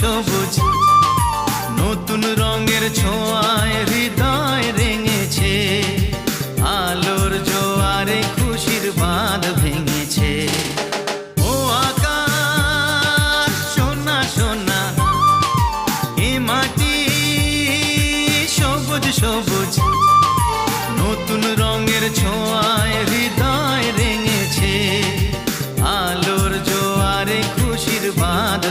সবুজ নতুন রঙের ছোঁয়ায় হৃদয় রেঙেছে, আলোর জোয়ারে খুশির বাঁধ ভেঙেছে। ও আকাশ সোনা সোনা, এ মাটি সবুজ সবুজ নতুন রঙের ছোঁয়ায় হৃদয় রেঙেছে, আলোর জোয়ারে খুশির বাঁধ